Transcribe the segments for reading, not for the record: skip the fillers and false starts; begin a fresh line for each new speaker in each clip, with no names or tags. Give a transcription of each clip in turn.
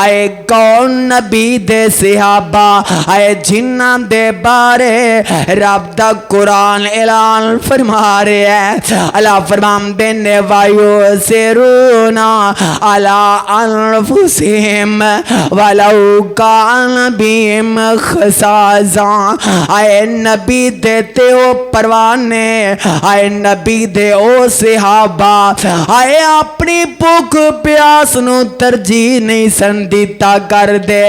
آئے کون نبی دے صحابہ آئے جنہ دے بارے رب دا قرآن اعلان فرما رہے ہیں. اللہ فرمان دینے وایو سرونا علی انفسہم ولو کان بہم خصاصہ. آئے نبی دیتے او پروانے آئے نبی دے او صحابہ آئے اپنی بھوک پیاس نو ترجیح نہیں سندیتا کر دے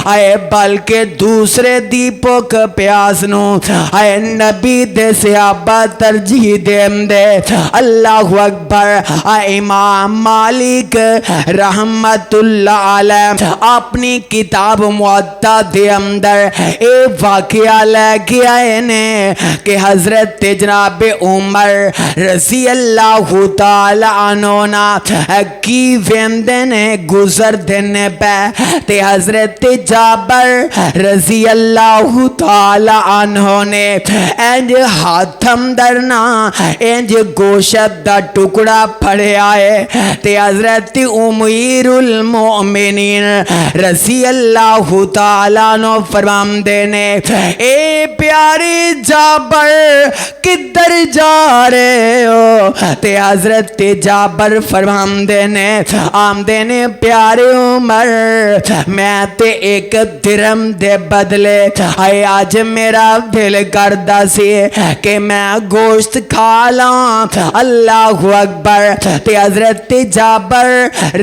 آئے بلکہ دوسرے دی بھوک پیاس نو آئے نبی دے صحابہ ترجیح دیں دے. اللہ اکبر. امام مالک رحمت اللہ علیہ اپنی کتاب موطا دے اندر اے واقعہ لے کے آئے نے کہ حضرت جناب عمر رضی اللہ تعالی عنہ کی ویندے نے گزر دینے پہ تے حضرت جابر رضی اللہ تعالی عنہ نے انج ہاتھم درنا انج گوشت دا ٹکڑا پڑے آئے تے حضرت امیر المؤمنین رضی اللہ تعالی عنہ فرمان دینے اے پیاری جابر کدھر جا رہے ہو تے حضرت جابر فرمان دینے آمدے نے پیارے عمر میں تے ایک درم دے بدلے آئے آج میرا دل کردہ سی کہ میں گوشت کھا لاں. اللہ اکبر. تے حضرت جابر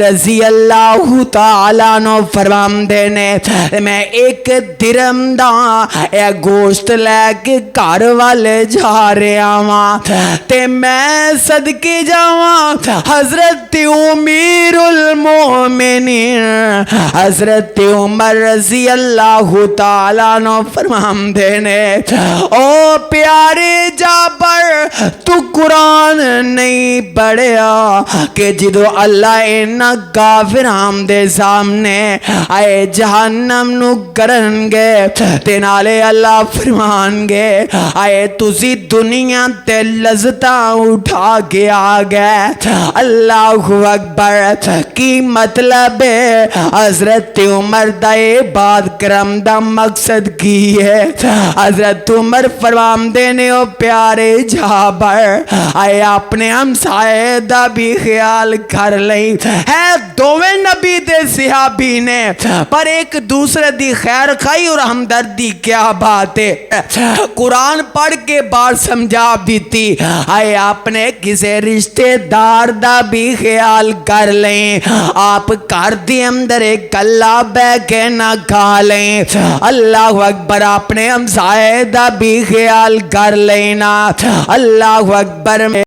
رضی اللہ تعالیٰ عنہ فرمان دینے میں ایک درم دا اے گوشت لے کے گھر والے جا رہا ہاں تے میں صدقے جاواں حضرت امیر المؤمنین حضرت عمر رضی اللہ تعالیٰ عنہ فرمان دینے او پیارے جابر تو قرآن نہیں پڑھیا کہ جدو اللہ اینا کافران دے سامنے آئے جہنم نو کرن گے تے نالے اللہ فرمان گے آئے تسی دنیا تے لذتاں اٹھا کے آگئے. اللہ اکبر. کی مطلب ہے حضرت عمر دائے بات کرم دا مقصد کی ہے. حضرت عمر فرمان دینے او پیارے جابر آئے اپنے ہمسائے دا بھی خیال کر لیں ہے. دوویں نبی دے صحابی نے پر ایک دوسرے دی خیر خائی اور ہمدردی کیا بات ہے. قرآن پڑھ کے بات سمجھا بھی تھی آئے اپنے کسے رشتے دار دا بھی خیال کر لیں. آپ کر دی اندر ایک اللہ بے کے نہ کھا لیں. اللہ اکبر. اپنے ہمسائے دا بھی خیال کر لینا. اللہ اکبر.